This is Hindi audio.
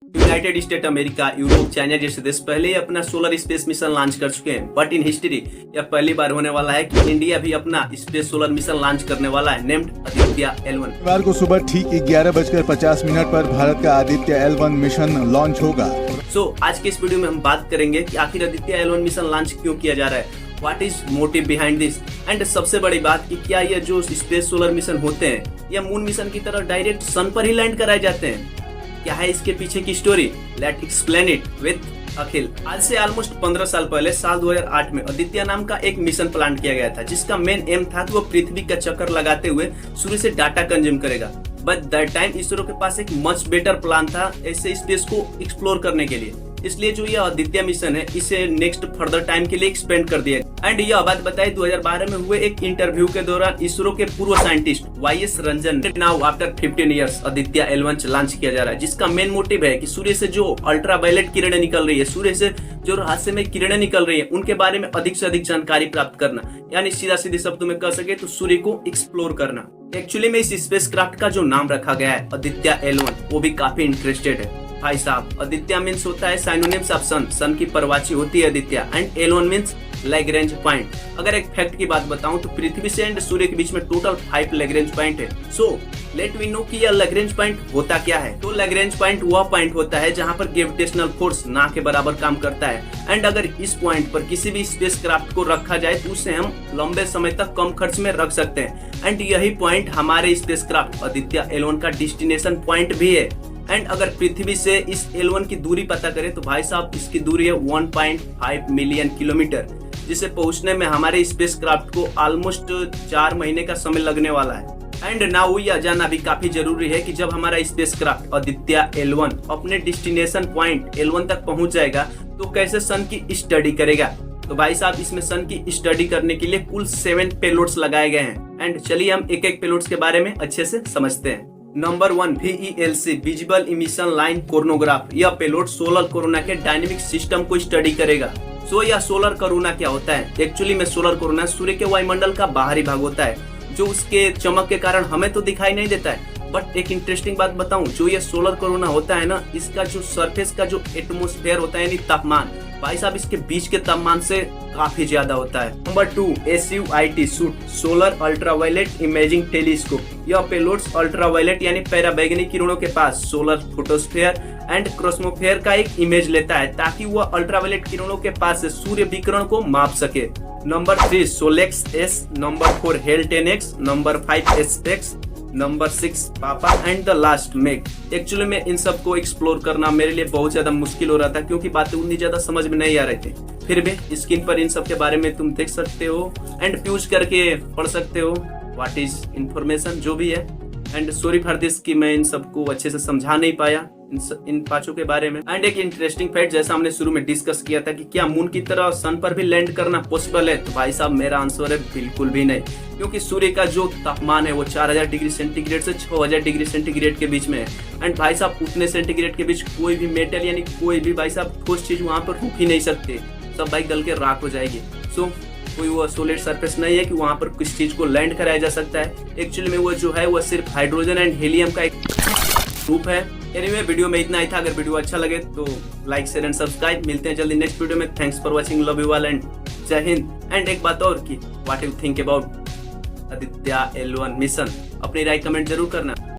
United state America, Europe, China जैसे देश पहले ही अपना सोलर स्पेस मिशन लॉन्च कर चुके हैं, बट इन हिस्ट्री यह पहली बार होने वाला है कि इंडिया भी अपना स्पेस सोलर मिशन लॉन्च करने वाला है, नेम्ड आदित्य L1। शनिवार को सुबह ठीक 11:50 पर भारत का आदित्य L1 मिशन लॉन्च होगा। आज के इस वीडियो में हम बात करेंगे कि आखिर आदित्य L1 मिशन लॉन्च क्यों किया जा रहा है, what is motive behind this, and सबसे बड़ी बात कि क्या ये जो स्पेस सोलर मिशन होते हैं या मून मिशन की तरह डायरेक्ट सन पर ही लैंड कराए जाते हैं, क्या है इसके पीछे की story. Let explain it with Akhil. आज से ऑलमोस्ट 15 साल पहले साल 2008 में आदित्य नाम का एक मिशन प्लान किया गया था, जिसका मेन एम था कि वो पृथ्वी का चक्कर लगाते हुए सूर्य से डाटा कंज्यूम करेगा। बट दैट टाइम इसरो के पास एक मच बेटर प्लान था ऐसे स्पेस को एक्सप्लोर करने के लिए, इसलिए जो ये आदित्य मिशन है इसे नेक्स्ट फर्दर टाइम के लिए एक्सपेंड कर दिया। एंड यह बात बताई 2012 में हुए एक इंटरव्यू के दौरान इसरो के पूर्व साइंटिस्ट YS रंजन ने now after 15 years Aditya L1 launch किया जा रहा है, जिसका मेन मोटिव है कि सूर्य से जो अल्ट्रावायलेट किरणें निकल रही है, सूर्य से जो रहस्यमय किरणें निकल रही है, उनके बारे में अधिक से अधिक जानकारी प्राप्त करना, यानी सीधा सीधे शब्दों में कह सके तो सूर्य को एक्सप्लोर करना। एक्चुअली में इस स्पेसक्राफ्ट का जो नाम रखा गया है आदित्य L1 वो भी काफी इंटरेस्टेड है। भाई साहब, आदित्य मीन्स होता है साइनोनिम्स ऑफ सन, सन की परवाची होती है Aditya, and L1 means Lagrange point. अगर एक फैक्ट की बात बताऊं तो पृथ्वी से एंड सूर्य के बीच में टोटल 5 लैग्रेंज पॉइंट है। सो लेट वी नो कि यह लैग्रेंज पॉइंट होता क्या है। तो लैग्रेंज पॉइंट वह पॉइंट होता है जहां पर ग्रेविटेशनल फोर्स ना के बराबर काम करता है, एंड अगर इस पॉइंट पर किसी भी स्पेसक्राफ्ट को रखा जाए तो उसे हम लंबे समय तक कम खर्च में रख सकते हैं, एंड यही पॉइंट हमारे स्पेसक्राफ्ट आदित्य L1 का डेस्टिनेशन पॉइंट भी है। एंड अगर पृथ्वी से इस L1 की दूरी पता करें तो भाई साहब इसकी दूरी है 1.5 मिलियन किलोमीटर, जिसे पहुंचने में हमारे स्पेसक्राफ्ट को ऑलमोस्ट 4 महीने का समय लगने वाला है। एंड नाउ यह जानना भी काफी जरूरी है कि जब हमारा स्पेसक्राफ्ट आदित्य L1 अपने डेस्टिनेशन पॉइंट L1 तक पहुंच जाएगा तो कैसे सन की स्टडी करेगा। तो भाई साहब इसमें सन की स्टडी करने के लिए कुल 7 पेलोड्स लगाए गए हैं, एंड चलिए हम एक एक पेलोड्स के बारे में अच्छे से समझते हैं। Number 1 VELC visible emission line coronagraph. यह पेलोड सोलर कोरोना के डायनेमिक सिस्टम को स्टडी करेगा। यह सोलर कोरोना क्या होता है। एक्चुअली में सोलर कोरोना सूर्य के वायुमंडल का बाहरी भाग होता है, जो उसके चमक के कारण हमें तो दिखाई नहीं देता है। बट एक इंटरेस्टिंग बात बताऊं, जो ये सोलर कोरोना होता है ना, इसका जो सरफेस का जो एटमोस्फेयर होता है यानी तापमान, भाई साहब इसके बीच के तापमान से काफी ज्यादा होता है। Number 2 SUIT suit solar ultraviolet imaging telescope. यह पेलोड्स अल्ट्रावायलेट यानी पराबैंगनी किरणों के पास सोलर फोटोस्फेयर एंड क्रोस्मोफेयर का एक इमेज लेता है, ताकि वह अल्ट्रावायलेट किरणों के पास से सूर्य विकिरण को माप सके। नंबर 3 सोलेक्स S, नंबर 4 हेल 10X, number 5 SPEX, number 6 PAPA, and the last मेक। एक्चुअली में इन सब को एक्सप्लोर करना मेरे लिए बहुत ज्यादा मुश्किल हो रहा था, क्योंकि बातें उतनी ज्यादा समझ में नहीं आ रही थी। फिर भी स्क्रीन पर इन सब के बारे में तुम देख सकते हो एंड फ्यूज करके पढ़ सकते हो व्हाट इज इंफॉर्मेशन जो भी है। एंड सॉरी फॉर दिस कि मैं इन सबको अच्छे से समझा नहीं पाया इन पांचों के बारे में। एंड एक इंटरेस्टिंग फैक्ट, जैसा हमने शुरू में डिस्कस किया था कि क्या मून की तरह सन पर भी लैंड करना पॉसिबल है, तो भाई साहब मेरा आंसर है बिल्कुल भी नहीं, क्योंकि सूर्य का जो तापमान है वो 4000 डिग्री सेंटीग्रेड से 6000 डिग्री सेंटीग्रेड के बीच में है। एंड भाई साहब उतने सेंटीग्रेड के बीच कोई भी मेटल यानी कोई भी भाई साहब ठोस चीज वहां पर रुक ही नहीं सकती, सब भाई गल के राख हो जाएगी। कोई वो सॉलिड सरफेस नहीं है कि वहां पर किस चीज को लैंड कराया जा सकता है। एक्चुअली में वो जो है वो सिर्फ हाइड्रोजन एंड हीलियम का एक ग्रुप है। एनीवे वीडियो में इतना ही था। अगर वीडियो अच्छा लगे तो लाइक शेयर एंड सब्सक्राइब। मिलते हैं जल्दी नेक्स्ट वीडियो में। Thanks for watching, love you all and जय हिंद। एंड एक बात और कि what you think about Aditya L1 mission, अपनी राय कमेंट जरूर करना।